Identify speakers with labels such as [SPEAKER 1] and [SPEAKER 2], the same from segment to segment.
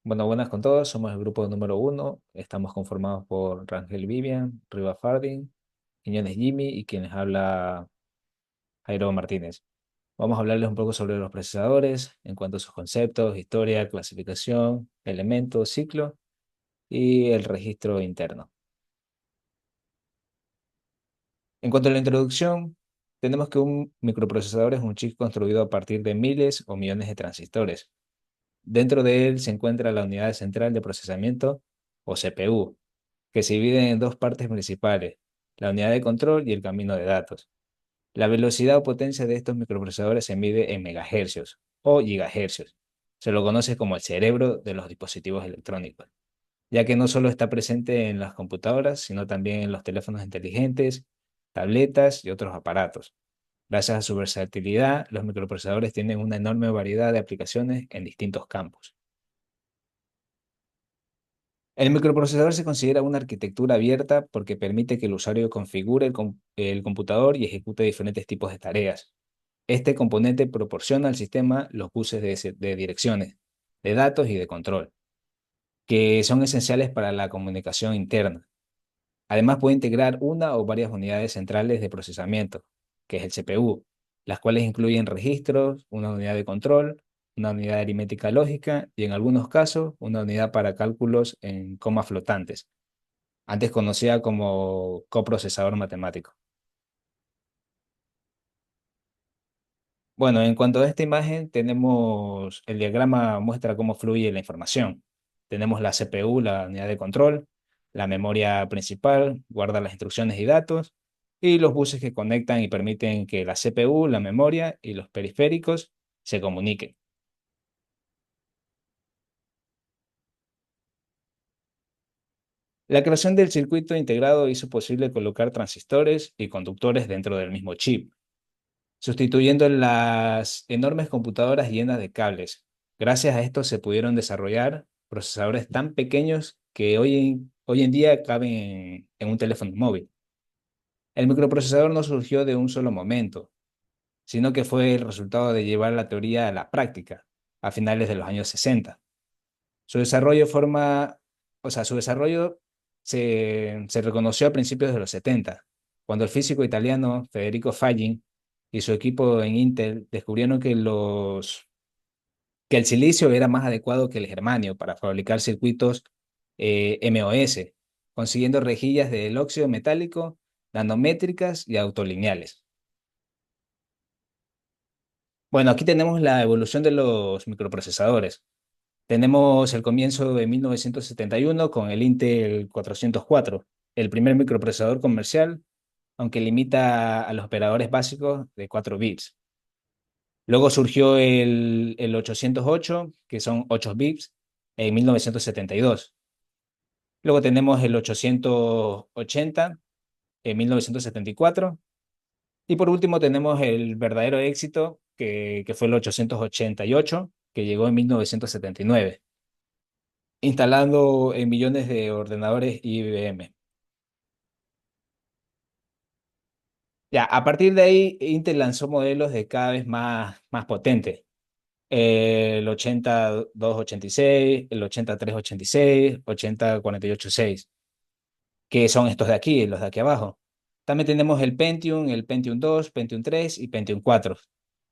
[SPEAKER 1] Bueno, buenas con todos. Somos el grupo número uno. Estamos conformados por Rangel Vivian, Riva Farding, Quiñones Jimmy y quien les habla Jairo Martínez. Vamos a hablarles un poco sobre los procesadores en cuanto a sus conceptos, historia, clasificación, elementos, ciclo y el registro interno. En cuanto a la introducción, tenemos que un microprocesador es un chip construido a partir de miles o millones de transistores. Dentro de él se encuentra la unidad central de procesamiento o CPU, que se dividen en dos partes principales, la unidad de control y el camino de datos. La velocidad o potencia de estos microprocesadores se mide en megahercios o gigahercios. Se lo conoce como el cerebro de los dispositivos electrónicos, ya que no solo está presente en las computadoras, sino también en los teléfonos inteligentes, tabletas y otros aparatos. Gracias a su versatilidad, los microprocesadores tienen una enorme variedad de aplicaciones en distintos campos. El microprocesador se considera una arquitectura abierta porque permite que el usuario configure el computador y ejecute diferentes tipos de tareas. Este componente proporciona al sistema los buses de direcciones, de datos y de control, que son esenciales para la comunicación interna. Además, puede integrar una o varias unidades centrales de procesamiento, que es el CPU, las cuales incluyen registros, una unidad de control, una unidad de aritmética lógica y en algunos casos una unidad para cálculos en comas flotantes, antes conocida como coprocesador matemático. Bueno, en cuanto a esta imagen, tenemos el diagrama muestra cómo fluye la información. Tenemos la CPU, la unidad de control, la memoria principal, guarda las instrucciones y datos, y los buses que conectan y permiten que la CPU, la memoria y los periféricos se comuniquen. La creación del circuito integrado hizo posible colocar transistores y conductores dentro del mismo chip, sustituyendo las enormes computadoras llenas de cables. Gracias a esto se pudieron desarrollar procesadores tan pequeños que hoy en día caben en un teléfono móvil. El microprocesador no surgió de un solo momento, sino que fue el resultado de llevar la teoría a la práctica a finales de los años 60. Su desarrollo forma, su desarrollo se reconoció a principios de los 70, cuando el físico italiano Federico Fagin y su equipo en Intel descubrieron que el silicio era más adecuado que el germanio para fabricar circuitos MOS, consiguiendo rejillas del óxido metálico, nanométricas y autolineales. Bueno, aquí tenemos la evolución de los microprocesadores. Tenemos el comienzo de 1971 con el Intel 404, el primer microprocesador comercial, aunque limita a los operadores básicos de 4 bits. Luego surgió el 808, que son 8 bits, en 1972. Luego tenemos el 880 en 1974. Y por último tenemos el verdadero éxito, que fue el 888, que llegó en 1979, instalando en millones de ordenadores IBM. Ya, a partir de ahí, Intel lanzó modelos de cada vez más potentes. El 8286, el 8386, 80486, que son estos de aquí, los de aquí abajo. También tenemos el Pentium 2, Pentium 3 y Pentium 4,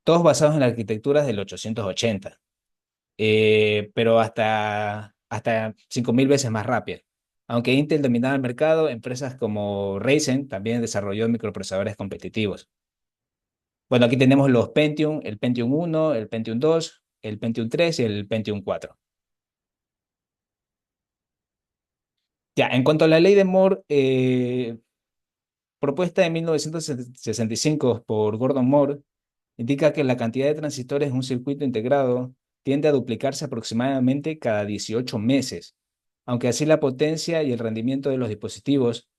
[SPEAKER 1] todos basados en las arquitecturas del 880, pero hasta 5000 veces más rápido. Aunque Intel dominaba el mercado, empresas como Ryzen también desarrolló microprocesadores competitivos. Bueno, aquí tenemos los Pentium, el Pentium 1, el Pentium 2, el Pentium 3 y el Pentium 4. Ya, en cuanto a la ley de Moore, propuesta en 1965 por Gordon Moore, indica que la cantidad de transistores en un circuito integrado tiende a duplicarse aproximadamente cada 18 meses, aunque así la potencia y el rendimiento de los dispositivos.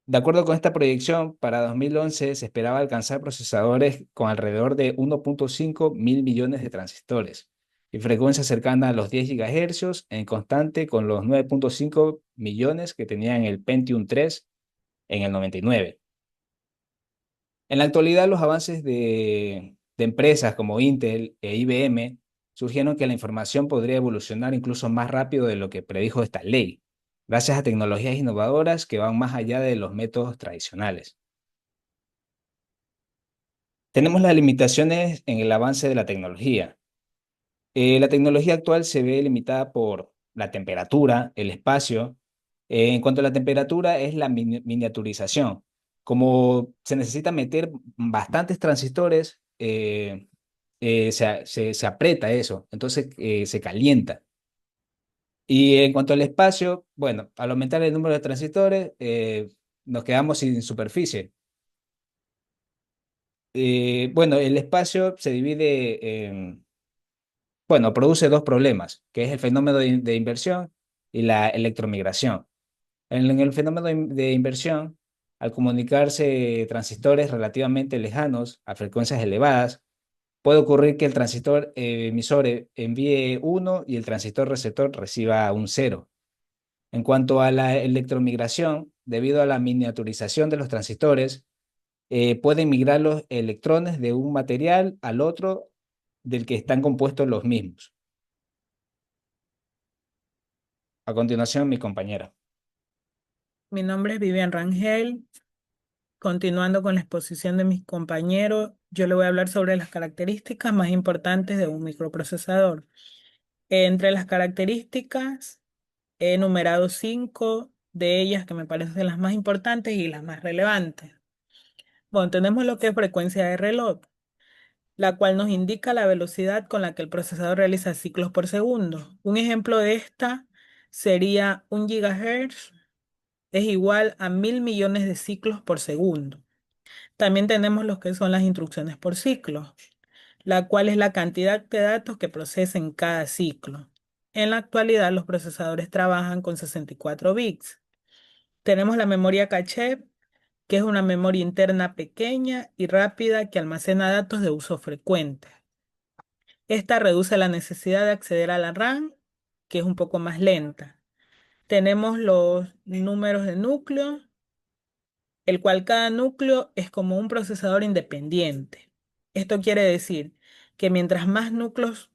[SPEAKER 1] De acuerdo con esta proyección, para 2011 se esperaba alcanzar procesadores con alrededor de 1.5 mil millones de transistores y frecuencia cercana a los 10 gigahercios en constante con los 9.5 millones que tenían el Pentium 3 en el 99. En la actualidad, los avances de empresas como Intel e IBM surgieron que la información podría evolucionar incluso más rápido de lo que predijo esta ley, gracias a tecnologías innovadoras que van más allá de los métodos tradicionales. Tenemos las limitaciones en el avance de la tecnología. La tecnología actual se ve limitada por la temperatura, el espacio. En cuanto a la temperatura, es la miniaturización. Como se necesita meter bastantes transistores, se aprieta eso, entonces se calienta. Y en cuanto al espacio, bueno, al aumentar el número de transistores, nos quedamos sin superficie. Bueno, el espacio se divide en, bueno, produce dos problemas, que es el fenómeno de inversión y la electromigración. En el fenómeno de inversión, al comunicarse transistores relativamente lejanos a frecuencias elevadas, puede ocurrir que el transistor emisor envíe uno y el transistor receptor reciba un cero. En cuanto a la electromigración, debido a la miniaturización de los transistores, pueden migrar los electrones de un material al otro del que están compuestos los mismos. A continuación, mi compañera.
[SPEAKER 2] Mi nombre es Vivian Rangel. Continuando con la exposición de mis compañeros, yo le voy a hablar sobre las características más importantes de un microprocesador. Entre las características, he enumerado 5 de ellas que me parecen las más importantes y las más relevantes. Bueno, tenemos lo que es frecuencia de reloj, la cual nos indica la velocidad con la que el procesador realiza ciclos por segundo. Un ejemplo de esta sería 1 GHz es igual a 1.000 millones de ciclos por segundo. También tenemos lo que son las instrucciones por ciclo, la cual es la cantidad de datos que procesa en cada ciclo. En la actualidad, los procesadores trabajan con 64 bits. Tenemos la memoria caché, que es una memoria interna pequeña y rápida que almacena datos de uso frecuente. Esta reduce la necesidad de acceder a la RAM, que es un poco más lenta. Tenemos los números de núcleo, el cual cada núcleo es como un procesador independiente. Esto quiere decir que mientras más núcleos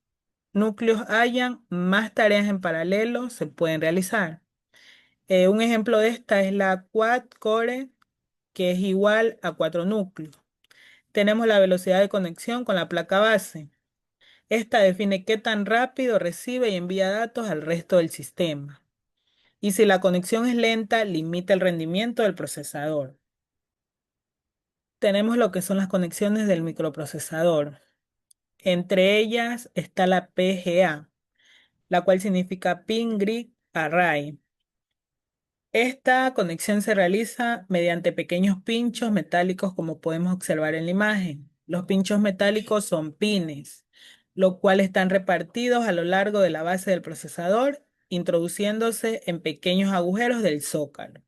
[SPEAKER 2] hayan, más tareas en paralelo se pueden realizar. Un ejemplo de esta es la quad core, que es igual a 4 núcleos. Tenemos la velocidad de conexión con la placa base. Esta define qué tan rápido recibe y envía datos al resto del sistema. Y si la conexión es lenta, limita el rendimiento del procesador. Tenemos lo que son las conexiones del microprocesador. Entre ellas está la PGA, la cual significa Pin Grid Array. Esta conexión se realiza mediante pequeños pinchos metálicos, como podemos observar en la imagen. Los pinchos metálicos son pines, los cuales están repartidos a lo largo de la base del procesador, introduciéndose en pequeños agujeros del zócalo.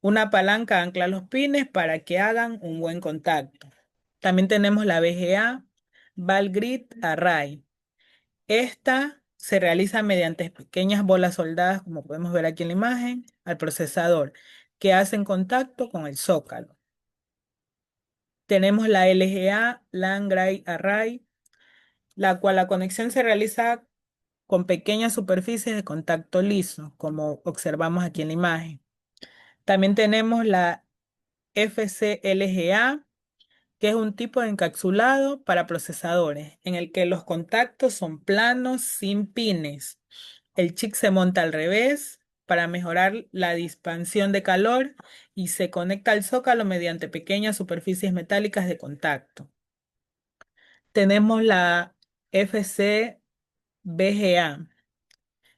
[SPEAKER 2] Una palanca ancla los pines para que hagan un buen contacto. También tenemos la VGA, Ball Grid Array. Esta se realiza mediante pequeñas bolas soldadas, como podemos ver aquí en la imagen, al procesador, que hacen contacto con el zócalo. Tenemos la LGA, Land Grid Array, la cual la conexión se realiza con pequeñas superficies de contacto liso, como observamos aquí en la imagen. También tenemos la FCLGA, que es un tipo de encapsulado para procesadores, en el que los contactos son planos sin pines. El chip se monta al revés para mejorar la dispersión de calor y se conecta al zócalo mediante pequeñas superficies metálicas de contacto. Tenemos la FCBGA,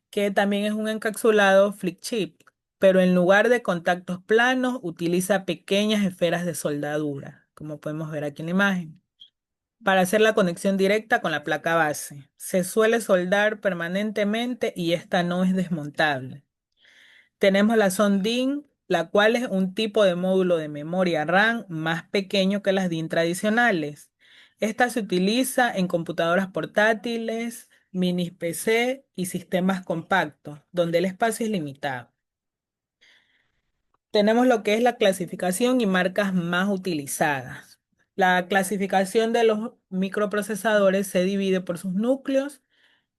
[SPEAKER 2] que también es un encapsulado flip chip, pero en lugar de contactos planos utiliza pequeñas esferas de soldadura, como podemos ver aquí en la imagen, para hacer la conexión directa con la placa base. Se suele soldar permanentemente y esta no es desmontable. Tenemos la SON-DIMM, la cual es un tipo de módulo de memoria RAM más pequeño que las DIMM tradicionales. Esta se utiliza en computadoras portátiles, mini PC y sistemas compactos, donde el espacio es limitado. Tenemos lo que es la clasificación y marcas más utilizadas. La clasificación de los microprocesadores se divide por sus núcleos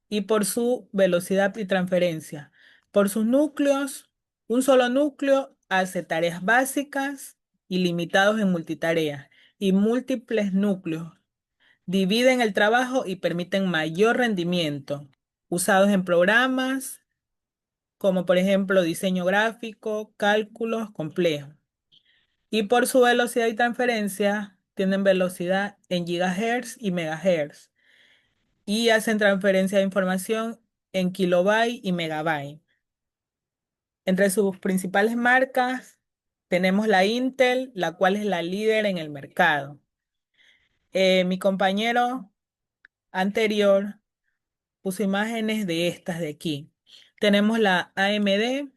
[SPEAKER 2] y por su velocidad y transferencia. Por sus núcleos, un solo núcleo hace tareas básicas y limitados en multitareas, y múltiples núcleos dividen el trabajo y permiten mayor rendimiento, usados en programas como por ejemplo diseño gráfico, cálculos complejos. Y por su velocidad y transferencia, tienen velocidad en gigahertz y megahertz y hacen transferencia de información en kilobyte y megabyte. Entre sus principales marcas tenemos la Intel, la cual es la líder en el mercado. Mi compañero anterior puso imágenes de estas de aquí. Tenemos la AMD,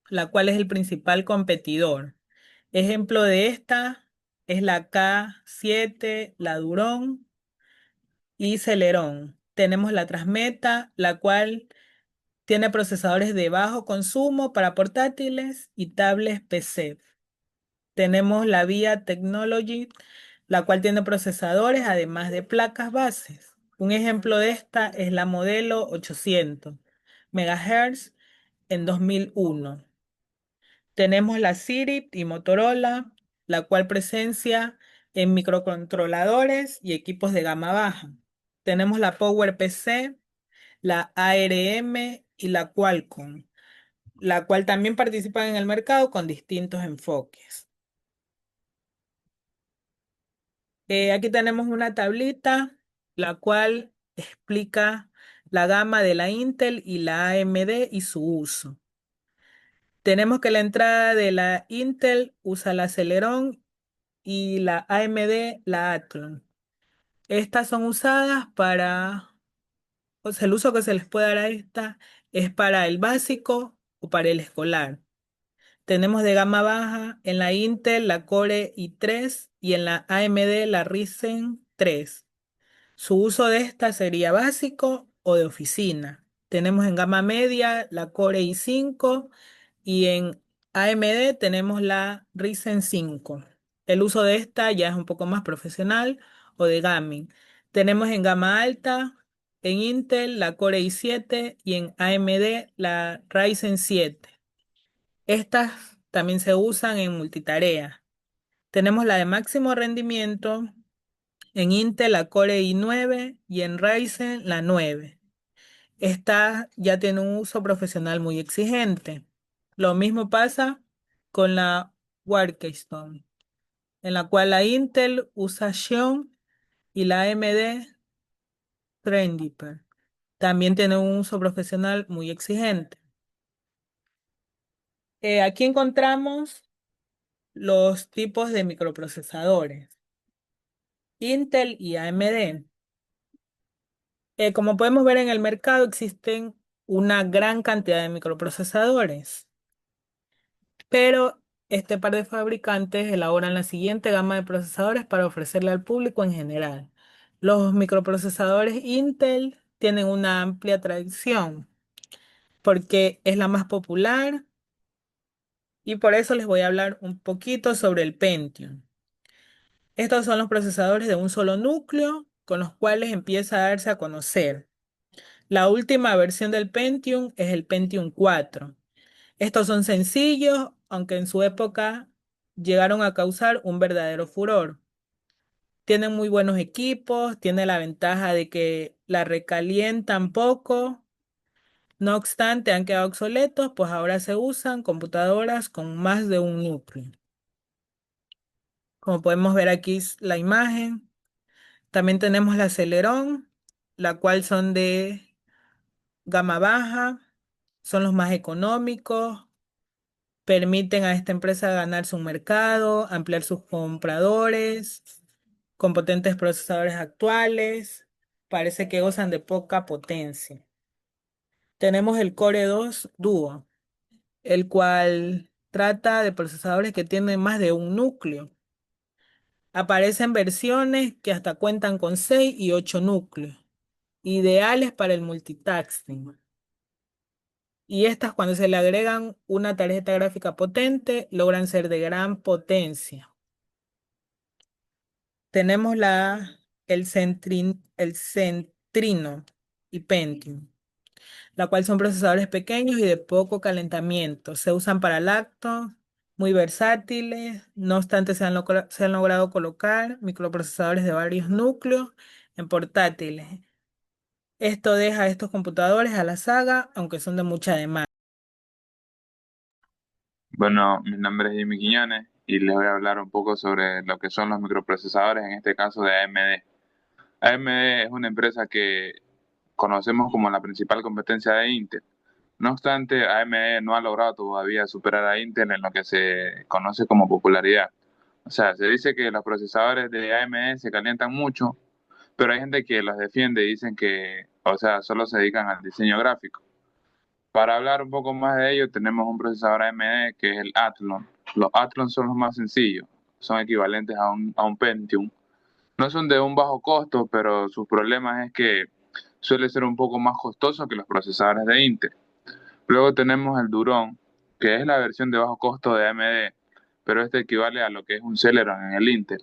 [SPEAKER 2] la cual es el principal competidor. Ejemplo de esta es la K7, la Durón y Celeron. Tenemos la Transmeta, la cual tiene procesadores de bajo consumo para portátiles y tablets PC. Tenemos la VIA Technology, la cual tiene procesadores además de placas bases. Un ejemplo de esta es la modelo 800 MHz en 2001. Tenemos la Sirip y Motorola, la cual presencia en microcontroladores y equipos de gama baja. Tenemos la PowerPC, la ARM y la Qualcomm, la cual también participan en el mercado con distintos enfoques. Aquí tenemos una tablita, la cual explica la gama de la Intel y la AMD y su uso. Tenemos que la entrada de la Intel usa la Celeron y la AMD la Athlon. Estas son usadas o sea, el uso que se les puede dar a esta es para el básico o para el escolar. Tenemos de gama baja en la Intel la Core i3 y en la AMD la Ryzen 3. Su uso de esta sería básico o de oficina. Tenemos en gama media la Core i5 y en AMD tenemos la Ryzen 5. El uso de esta ya es un poco más profesional o de gaming. Tenemos en gama alta en Intel la Core i7 y en AMD la Ryzen 7. Estas también se usan en multitarea. Tenemos la de máximo rendimiento en Intel la Core i9 y en Ryzen la 9. Esta ya tiene un uso profesional muy exigente. Lo mismo pasa con la Workstone, en la cual la Intel usa Xeon y la AMD Threadripper. También tiene un uso profesional muy exigente. Aquí encontramos los tipos de microprocesadores, Intel y AMD. Como podemos ver en el mercado existen una gran cantidad de microprocesadores, pero este par de fabricantes elaboran la siguiente gama de procesadores para ofrecerle al público en general. Los microprocesadores Intel tienen una amplia tradición porque es la más popular y por eso les voy a hablar un poquito sobre el Pentium. Estos son los procesadores de un solo núcleo con los cuales empieza a darse a conocer. La última versión del Pentium es el Pentium 4. Estos son sencillos, aunque en su época llegaron a causar un verdadero furor. Tienen muy buenos equipos, tiene la ventaja de que la recalientan poco. No obstante, han quedado obsoletos, pues ahora se usan computadoras con más de un núcleo. Como podemos ver aquí la imagen. También tenemos la Celeron, la cual son de gama baja, son los más económicos, permiten a esta empresa ganarse un mercado, ampliar sus compradores, con potentes procesadores actuales, parece que gozan de poca potencia. Tenemos el Core 2 Duo, el cual trata de procesadores que tienen más de un núcleo. Aparecen versiones que hasta cuentan con 6 y 8 núcleos, ideales para el multitasking. Y estas, cuando se le agregan una tarjeta gráfica potente, logran ser de gran potencia. Tenemos el Centrino y Pentium, la cual son procesadores pequeños y de poco calentamiento. Se usan para lacto, muy versátiles. No obstante, se han logrado colocar microprocesadores de varios núcleos en portátiles. Esto deja a estos computadores a la saga, aunque son de mucha demanda.
[SPEAKER 3] Bueno, mi nombre es Jimmy Quiñones y les voy a hablar un poco sobre lo que son los microprocesadores, en este caso de AMD. AMD es una empresa que conocemos como la principal competencia de Intel. No obstante, AMD no ha logrado todavía superar a Intel en lo que se conoce como popularidad. O sea, se dice que los procesadores de AMD se calientan mucho, pero hay gente que los defiende y dicen que, o sea, solo se dedican al diseño gráfico. Para hablar un poco más de ello, tenemos un procesador AMD que es el Athlon. Los Athlon son los más sencillos, son equivalentes a un Pentium. No son de un bajo costo, pero sus problemas es que suele ser un poco más costoso que los procesadores de Intel. Luego tenemos el Duron, que es la versión de bajo costo de AMD, pero este equivale a lo que es un Celeron en el Intel.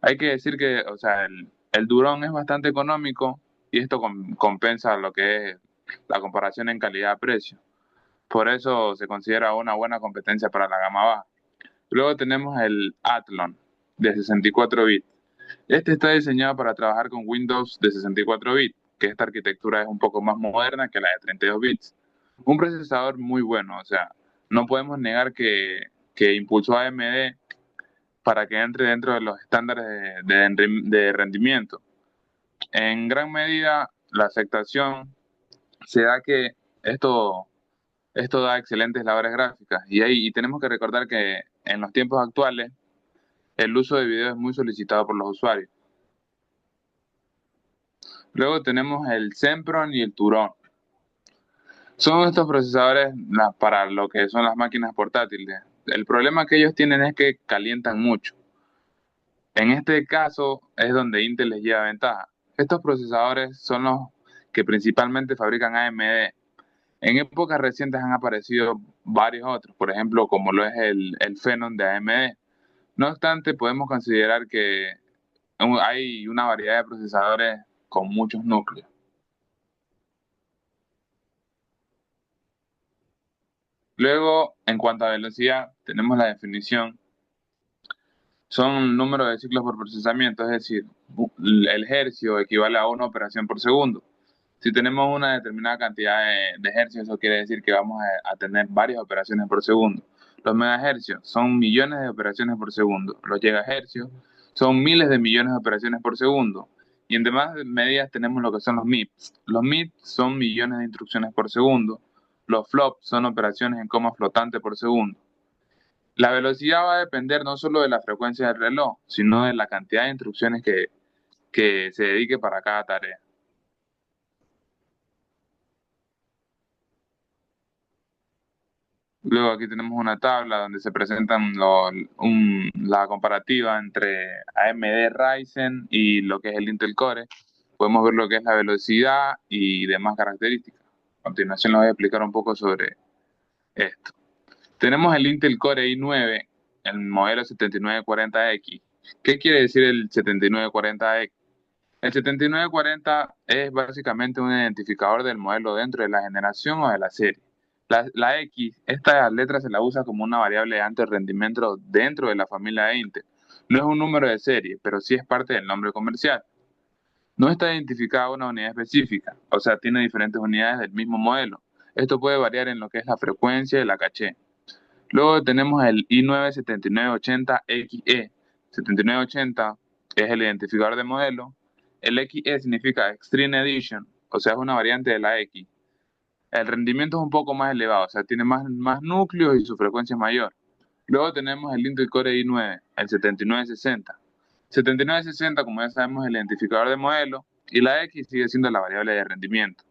[SPEAKER 3] Hay que decir que, o sea, el Duron es bastante económico y esto compensa lo que es la comparación en calidad-precio. Por eso se considera una buena competencia para la gama baja. Luego tenemos el Athlon de 64 bits. Este está diseñado para trabajar con Windows de 64 bits, que esta arquitectura es un poco más moderna que la de 32 bits. Un procesador muy bueno, o sea, no podemos negar que impulsó a AMD para que entre dentro de los estándares de rendimiento. En gran medida, la aceptación se da que esto esto da excelentes labores gráficas y tenemos que recordar que en los tiempos actuales el uso de video es muy solicitado por los usuarios. Luego tenemos el Sempron y el Turon. Son estos procesadores para lo que son las máquinas portátiles. El problema que ellos tienen es que calientan mucho. En este caso es donde Intel les lleva ventaja. Estos procesadores son los que principalmente fabrican AMD. En épocas recientes han aparecido varios otros, por ejemplo, como lo es el Phenom de AMD. No obstante, podemos considerar que hay una variedad de procesadores con muchos núcleos. Luego, en cuanto a velocidad, tenemos la definición. Son números de ciclos por procesamiento, es decir, el hercio equivale a una operación por segundo. Si tenemos una determinada cantidad de hercios, eso quiere decir que vamos a tener varias operaciones por segundo. Los megahercios son millones de operaciones por segundo. Los gigahercios son miles de millones de operaciones por segundo. Y en demás medidas tenemos lo que son los MIPS. Los MIPS son millones de instrucciones por segundo. Los flops son operaciones en coma flotante por segundo. La velocidad va a depender no solo de la frecuencia del reloj, sino de la cantidad de instrucciones que se dedique para cada tarea. Luego aquí tenemos una tabla donde se presentan la comparativa entre AMD Ryzen y lo que es el Intel Core. Podemos ver lo que es la velocidad y demás características. A continuación les voy a explicar un poco sobre esto. Tenemos el Intel Core i9, el modelo 7940X. ¿Qué quiere decir el 7940X? El 7940 es básicamente un identificador del modelo dentro de la generación o de la serie. La X, esta letra se la usa como una variable de alto rendimiento dentro de la familia de Intel. No es un número de serie, pero sí es parte del nombre comercial. No está identificada una unidad específica, o sea, tiene diferentes unidades del mismo modelo. Esto puede variar en lo que es la frecuencia y la caché. Luego tenemos el i9-7980XE. 7980 es el identificador de modelo. El XE significa Extreme Edition, o sea, es una variante de la X. El rendimiento es un poco más elevado, o sea, tiene más núcleos y su frecuencia es mayor. Luego tenemos el Intel Core i9, el 7960. 7960, como ya sabemos, es el identificador de modelo y la X sigue siendo la variable de rendimiento.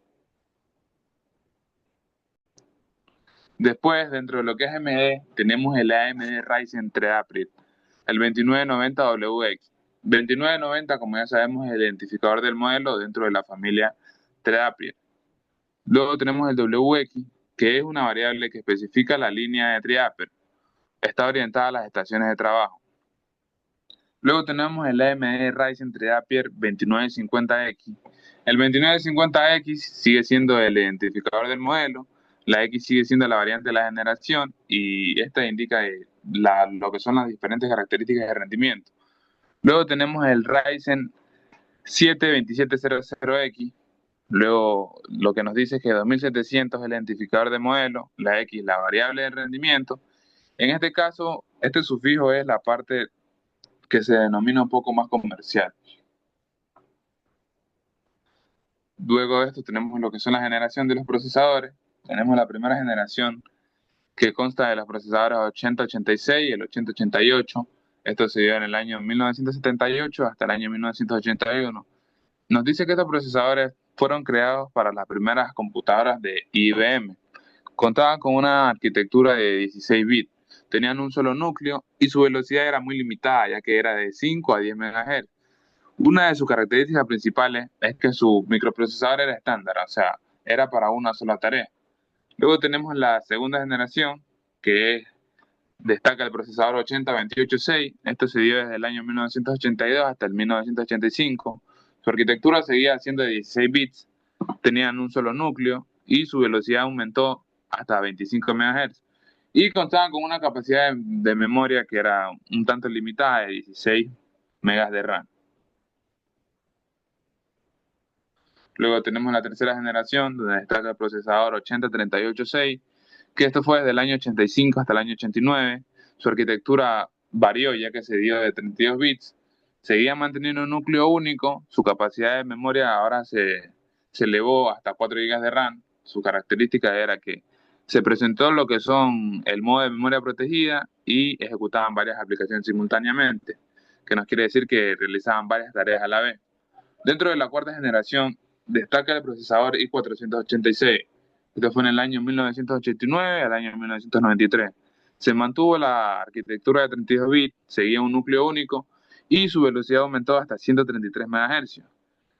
[SPEAKER 3] Después, dentro de lo que es AMD, tenemos el AMD Ryzen 3 April, el 2990WX. 2990, como ya sabemos, es el identificador del modelo dentro de la familia 3 April. Luego tenemos el WX, que es una variable que especifica la línea de triaper. Está orientada a las estaciones de trabajo. Luego tenemos el AMD Ryzen Treapier 2950X. El 2950X sigue siendo el identificador del modelo, la X sigue siendo la variante de la generación y esta indica lo que son las diferentes características de rendimiento. Luego tenemos el Ryzen 7 2700X. Luego lo que nos dice es que 2700 es el identificador de modelo, la X la variable de rendimiento. En este caso, este sufijo es la parte que se denomina un poco más comercial. Luego de esto tenemos lo que son la generación de los procesadores. Tenemos la primera generación que consta de los procesadores 8086 y el 8088. Esto se dio en el año 1978 hasta el año 1981. Nos dice que estos procesadores fueron creados para las primeras computadoras de IBM. Contaban con una arquitectura de 16 bits, tenían un solo núcleo y su velocidad era muy limitada, ya que era de 5 a 10 MHz. Una de sus características principales es que su microprocesador era estándar, o sea, era para una sola tarea. Luego tenemos la segunda generación, que destaca el procesador 8028.6. Esto se dio desde el año 1982 hasta el 1985. Su arquitectura seguía siendo de 16 bits, tenían un solo núcleo y su velocidad aumentó hasta 25 MHz. Y contaban con una capacidad de memoria que era un tanto limitada de 16 MB de RAM. Luego tenemos la tercera generación, donde destaca el procesador 8038.6, que esto fue desde el año 85 hasta el año 89. Su arquitectura varió ya que se dio de 32 bits. Seguía manteniendo un núcleo único. Su capacidad de memoria ahora se elevó hasta 4 GB de RAM. Su característica era que se presentó lo que son el modo de memoria protegida y ejecutaban varias aplicaciones simultáneamente, que nos quiere decir que realizaban varias tareas a la vez. Dentro de la cuarta generación destaca el procesador i486. Esto fue en el año 1989 al año 1993. Se mantuvo la arquitectura de 32 bits, seguía un núcleo único y su velocidad aumentó hasta 133 MHz.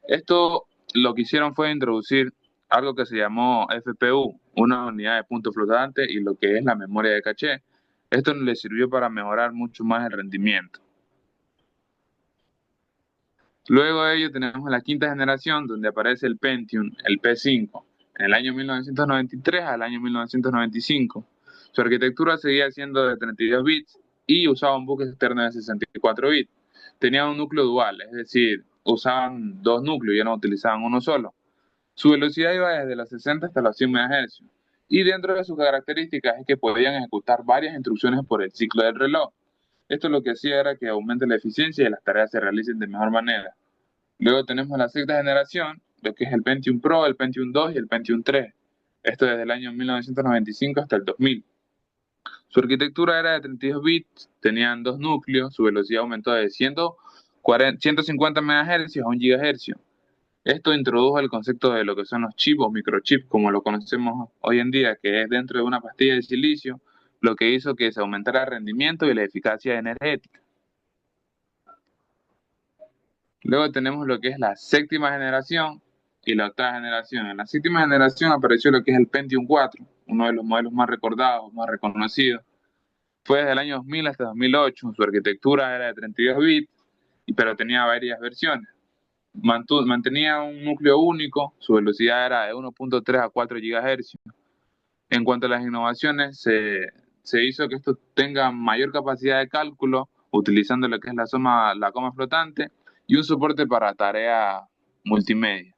[SPEAKER 3] Esto lo que hicieron fue introducir algo que se llamó FPU, una unidad de punto flotante, y lo que es la memoria de caché. Esto le sirvió para mejorar mucho más el rendimiento. Luego de ello tenemos la quinta generación, donde aparece el Pentium, el P5, en el año 1993 al año 1995. Su arquitectura seguía siendo de 32 bits y usaba un buque externo de 64 bits. Tenía un núcleo dual, es decir, usaban dos núcleos, ya no utilizaban uno solo. Su velocidad iba desde los 60 hasta los 100 MHz. Y dentro de sus características es que podían ejecutar varias instrucciones por el ciclo del reloj. Esto lo que hacía era que aumente la eficiencia y las tareas se realicen de mejor manera. Luego tenemos la sexta generación, lo que es el Pentium Pro, el Pentium 2 y el Pentium 3. Esto desde el año 1995 hasta el 2000. Su arquitectura era de 32 bits, tenían dos núcleos, su velocidad aumentó de 150 MHz a 1 GHz. Esto introdujo el concepto de lo que son los chips o microchips, como lo conocemos hoy en día, que es dentro de una pastilla de silicio, lo que hizo que se aumentara el rendimiento y la eficacia energética. Luego tenemos lo que es la séptima generación y la octava generación. En la séptima generación apareció lo que es el Pentium 4, uno de los modelos más recordados, más reconocidos. Fue desde el año 2000 hasta 2008. Su arquitectura era de 32 bits, pero tenía varias versiones. Mantenía un núcleo único, su velocidad era de 1.3 a 4 GHz. En cuanto a las innovaciones, se hizo que esto tenga mayor capacidad de cálculo, utilizando lo que es la coma flotante y un soporte para tareas multimedia.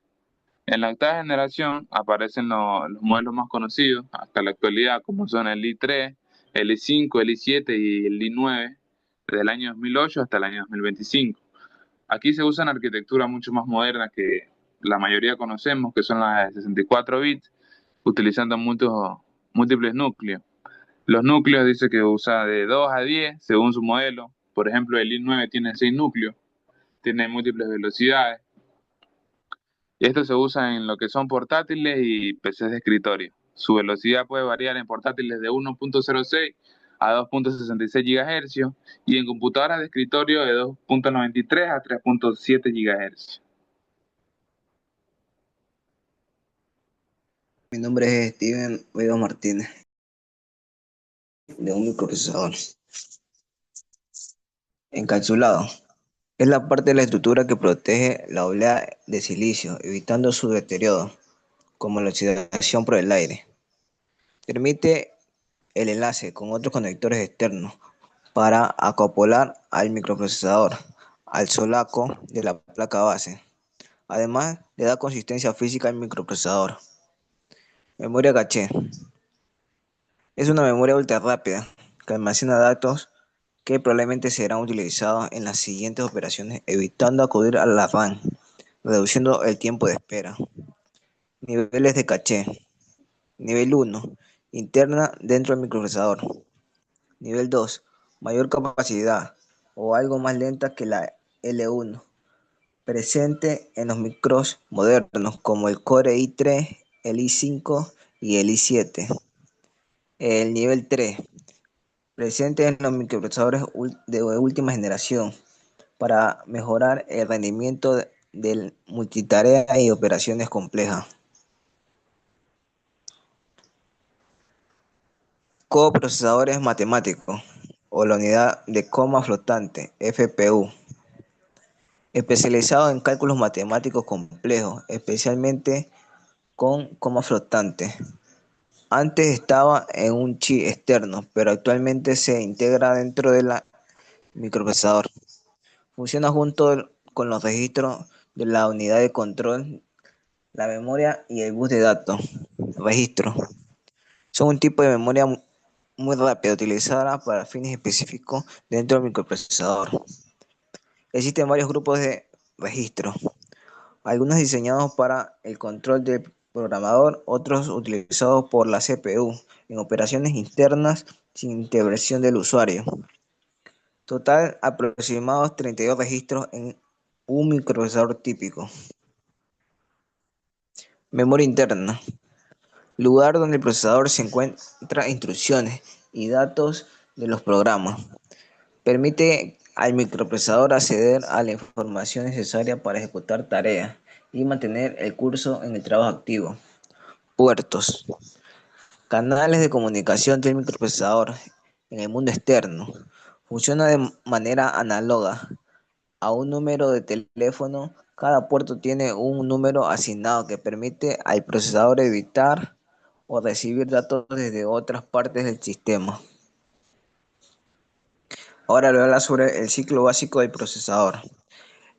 [SPEAKER 3] En la octava generación aparecen los modelos más conocidos hasta la actualidad, como son el i3, el i5, el i7 y el i9, desde el año 2008 hasta el año 2025. Aquí se usan arquitecturas mucho más modernas que la mayoría conocemos, que son las de 64 bits, utilizando múltiples núcleos. Los núcleos dice que usa de 2 a 10 según su modelo. Por ejemplo, el i9 tiene 6 núcleos, tiene múltiples velocidades. Y esto se usa en lo que son portátiles y PCs de escritorio. Su velocidad puede variar en portátiles de 1.06 a 2.66 GHz y en computadoras de escritorio de 2.93 a 3.7 GHz.
[SPEAKER 4] Mi nombre es Steven Vega Martínez, de un microprocesador encapsulado. Es la parte de la estructura que protege la oblea de silicio, evitando su deterioro, como la oxidación por el aire. Permite el enlace con otros conectores externos para acoplar al microprocesador al solaco de la placa base. Además, le da consistencia física al microprocesador. Memoria caché. Es una memoria ultra rápida que almacena datos que probablemente serán utilizados en las siguientes operaciones, evitando acudir a la RAM, reduciendo el tiempo de espera. Niveles de caché. Nivel 1. Interna dentro del microprocesador. Nivel 2. Mayor capacidad o algo más lenta que la L1. Presente en los micros modernos como el Core i3, el i5 y el i7. El nivel 3. Presente en los microprocesadores de última generación para mejorar el rendimiento del multitarea y operaciones complejas. Coprocesadores matemáticos o la unidad de coma flotante, FPU, especializado en cálculos matemáticos complejos, especialmente con coma flotante. Antes estaba en un chip externo, pero actualmente se integra dentro del microprocesador. Funciona junto con los registros de la unidad de control, la memoria y el bus de datos. Registros. Son un tipo de memoria muy rápida utilizada para fines específicos dentro del microprocesador. Existen varios grupos de registros, algunos diseñados para el control del programador, otros utilizados por la CPU en operaciones internas sin intervención del usuario. Total aproximados 32 registros en un microprocesador típico. Memoria interna. Lugar donde el procesador se encuentra instrucciones y datos de los programas. Permite al microprocesador acceder a la información necesaria para ejecutar tareas y mantener el curso en el trabajo activo. Puertos. Canales de comunicación del microprocesador en el mundo externo. Funciona de manera análoga a un número de teléfono. Cada puerto tiene un número asignado que permite al procesador editar o recibir datos desde otras partes del sistema. Ahora le voy a hablar sobre el ciclo básico del procesador.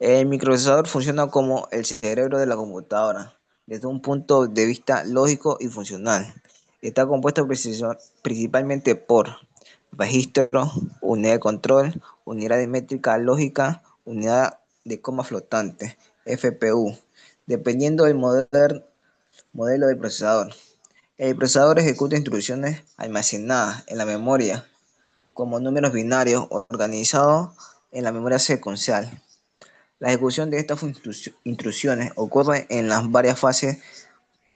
[SPEAKER 4] El microprocesador funciona como el cerebro de la computadora, desde un punto de vista lógico y funcional. Está compuesto principalmente por registro, unidad de control, unidad de métrica lógica, unidad de coma flotante, FPU, dependiendo del modelo del procesador. El procesador ejecuta instrucciones almacenadas en la memoria como números binarios organizados en la memoria secuencial. La ejecución de estas instrucciones ocurre en las varias fases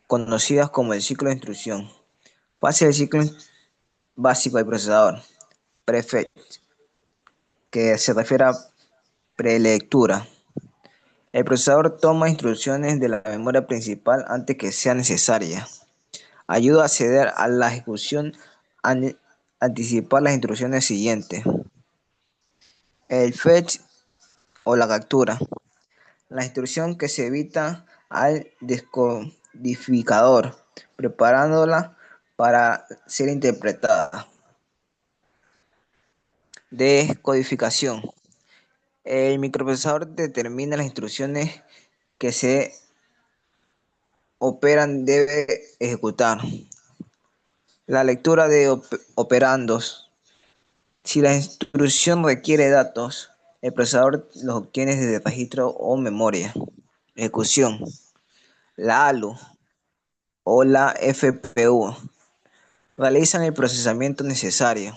[SPEAKER 4] conocidas como el ciclo de instrucción. Fase del ciclo básico del procesador, prefetch, que se refiere a prelectura. El procesador toma instrucciones de la memoria principal antes que sea necesaria. Ayuda a acceder a la ejecución, anticipar las instrucciones siguientes. El fetch o la captura. La instrucción que se evita al descodificador, preparándola para ser interpretada. Descodificación. El microprocesador determina las instrucciones que se operan debe ejecutar. La lectura de operandos. Si la instrucción requiere datos, el procesador los obtiene desde registro o memoria. Ejecución. La ALU o la FPU realizan el procesamiento necesario.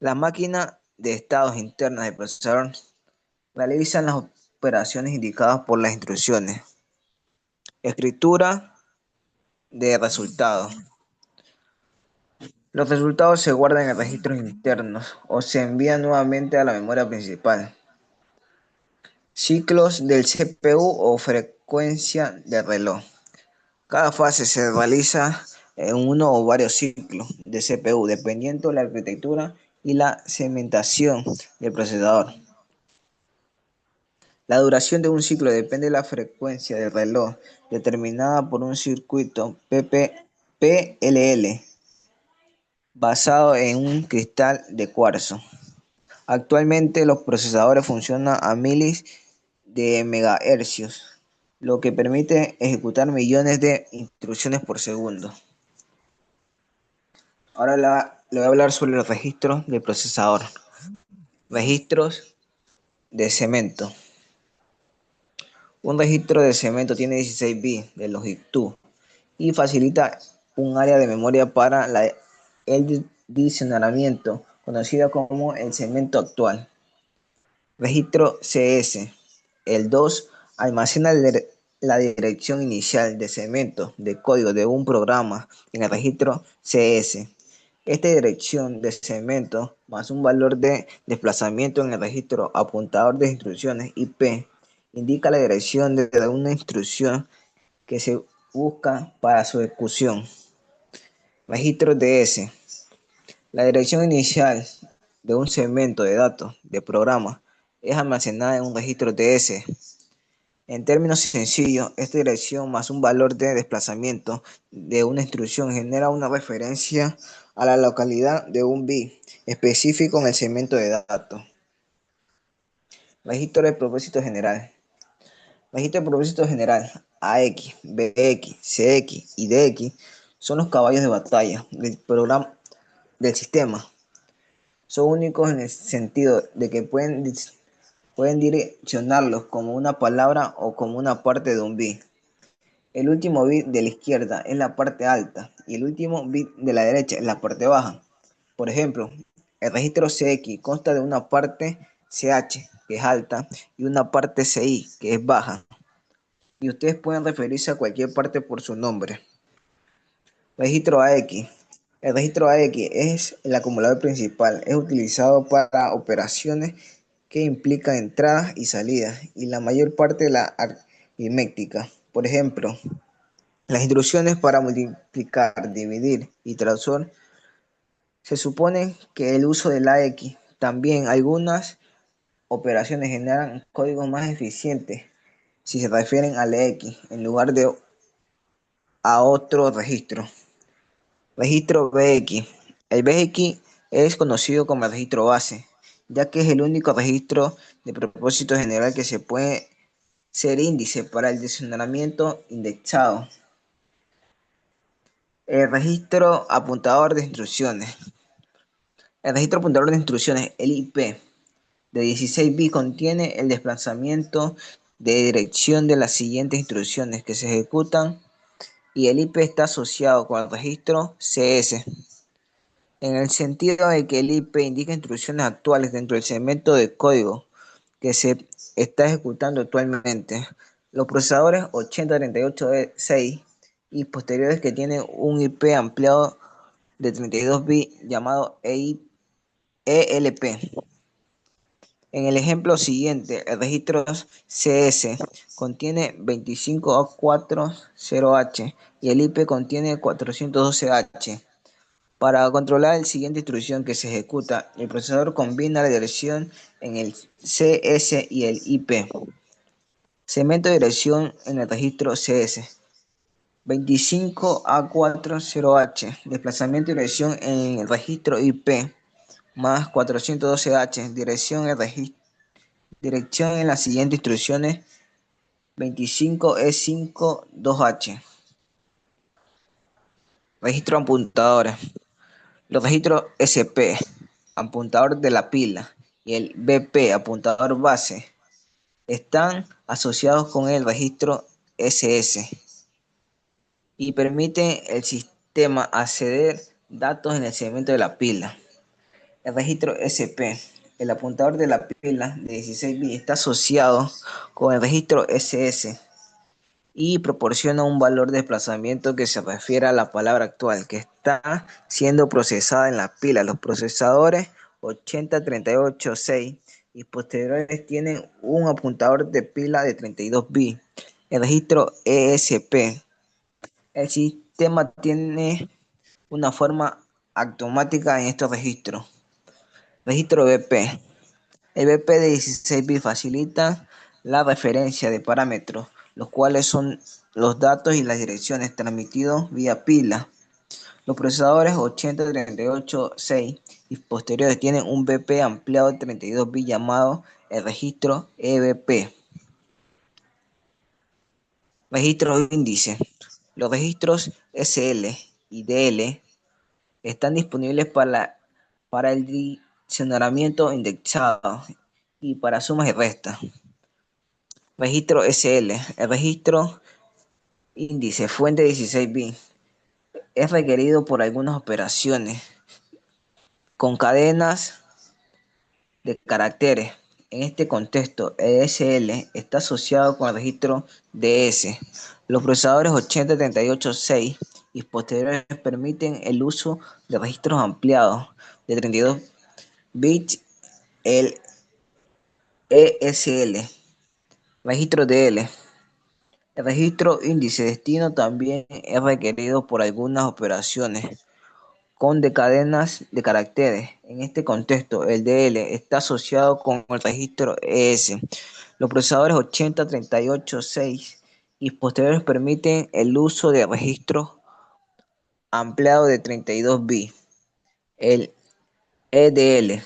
[SPEAKER 4] Las máquinas de estados internas del procesador realizan las operaciones indicadas por las instrucciones. Escritura de resultados. Los resultados se guardan en registros internos o se envían nuevamente a la memoria principal. Ciclos del CPU o frecuencia de reloj. Cada fase se realiza en uno o varios ciclos de CPU, dependiendo de la arquitectura y la segmentación del procesador. La duración de un ciclo depende de la frecuencia del reloj, determinada por un circuito PLL, basado en un cristal de cuarzo. Actualmente los procesadores funcionan a miles de megahercios, lo que permite ejecutar millones de instrucciones por segundo. Ahora le voy a hablar sobre los registros del procesador. Registros de segmento. Un registro de segmento tiene 16 bits de longitud y facilita un área de memoria para el dimensionamiento, conocida como el segmento actual. Registro CS. El 2 almacena la dirección inicial de segmento de código de un programa en el registro CS. Esta dirección de segmento más un valor de desplazamiento en el registro apuntador de instrucciones IP indica la dirección de una instrucción que se busca para su ejecución. Registro DS. La dirección inicial de un segmento de datos de programa es almacenada en un registro DS. En términos sencillos, esta dirección más un valor de desplazamiento de una instrucción genera una referencia a la localidad de un bit específico en el segmento de datos. Registro de propósito general. Registro de propósito general AX, BX, CX y DX son los caballos de batalla del programa del sistema. Son únicos en el sentido de que pueden direccionarlos como una palabra o como una parte de un bit. El último bit de la izquierda es la parte alta y el último bit de la derecha es la parte baja. Por ejemplo, el registro CX consta de una parte CH, que es alta, y una parte CI, que es baja. Y ustedes pueden referirse a cualquier parte por su nombre. Registro AX. El registro AX es el acumulador principal. Es utilizado para operaciones que implican entradas y salidas y la mayor parte de la aritmética. Por ejemplo, las instrucciones para multiplicar, dividir y transformar se supone que el uso del AX. También algunas operaciones generan códigos más eficientes si se refieren al X en lugar de a otro registro. Registro BX. El BX es conocido como el registro base, ya que es el único registro de propósito general que se puede ser índice para el dimensionamiento indexado. El registro apuntador de instrucciones. El registro apuntador de instrucciones, el IP, de 16 bits contiene el desplazamiento de dirección de las siguientes instrucciones que se ejecutan y el IP está asociado con el registro CS, en el sentido de que el IP indica instrucciones actuales dentro del segmento de código que se está ejecutando actualmente. Los procesadores 8038-6 y posteriores que tienen un IP ampliado de 32 bits llamado ELP. En el ejemplo siguiente, el registro CS contiene 25A40H y el IP contiene 412H. Para controlar la siguiente instrucción que se ejecuta, el procesador combina la dirección en el CS y el IP. Segmento de dirección en el registro CS. 25A40H. Desplazamiento de dirección en el registro IP más 412H. Dirección en las siguientes instrucciones. 25E52H. Registro apuntadores. Los registros SP, apuntador de la pila, y el BP, apuntador base, están asociados con el registro SS y permiten al sistema acceder datos en el segmento de la pila. El registro SP, el apuntador de la pila de 16 bits, está asociado con el registro SS y proporciona un valor de desplazamiento que se refiere a la palabra actual que está siendo procesada en la pila. Los procesadores 8038-6 y posteriores tienen un apuntador de pila de 32 bits. El registro ESP. El sistema tiene una forma automática en estos registros. Registro BP. El BP de 16 bits facilita la referencia de parámetros, los cuales son los datos y las direcciones transmitidos vía pila. Los procesadores 8038-6 y posteriores tienen un BP ampliado de 32 bits llamado el registro EBP. Registros índice. Los registros SL y DL están disponibles para el diccionamiento indexado y para sumas y restas. Registro SL. El registro índice fuente 16 bits es requerido por algunas operaciones con cadenas de caracteres. En este contexto, el SL está asociado con el registro DS. Los procesadores 8038-6 y posteriores permiten el uso de registros ampliados de 32 bits, el ESL. Registro DL. El registro índice destino también es requerido por algunas operaciones con cadenas de caracteres. En este contexto, el DL está asociado con el registro ES. Los procesadores 8038-6 y posteriores permiten el uso de registros ampliados de 32 bits, el EDL.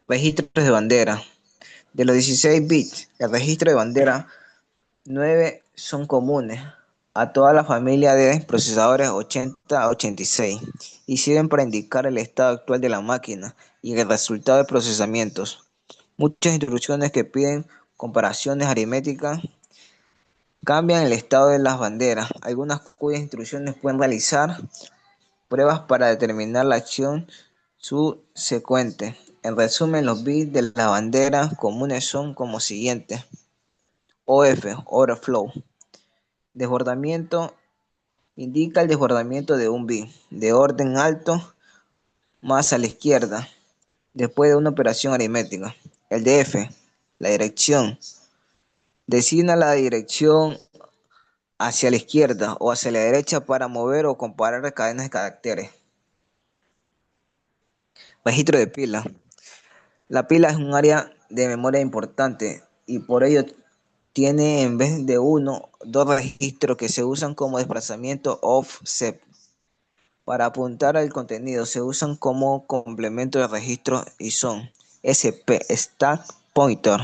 [SPEAKER 4] Registros de bandera. De los 16 bits, el registro de bandera 9 son comunes a toda la familia de procesadores 8086 y sirven para indicar el estado actual de la máquina y el resultado de procesamientos. Muchas instrucciones que piden comparaciones aritméticas cambian el estado de las banderas, algunas cuyas instrucciones pueden realizar pruebas para determinar la acción subsecuente. En resumen, los bits de las banderas comunes son como siguiente: OF, overflow, desbordamiento. Indica el desbordamiento de un bit de orden alto más a la izquierda después de una operación aritmética. El DF, la dirección, designa la dirección hacia la izquierda o hacia la derecha para mover o comparar cadenas de caracteres. Registro de pila. La pila es un área de memoria importante y por ello tiene en vez de uno, dos registros que se usan como desplazamiento offset. Para apuntar al contenido se usan como complemento de registro y son SP, Stack Pointer.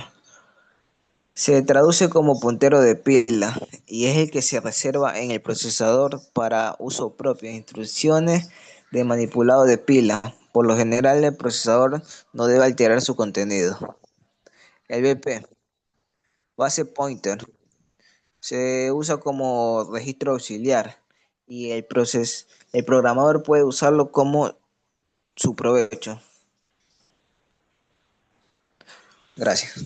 [SPEAKER 4] Se traduce como puntero de pila y es el que se reserva en el procesador para uso propio. Instrucciones de manipulado de pila. Por lo general el procesador no debe alterar su contenido. El BP, Base Pointer, se usa como registro auxiliar y el programador puede usarlo como su provecho. Gracias.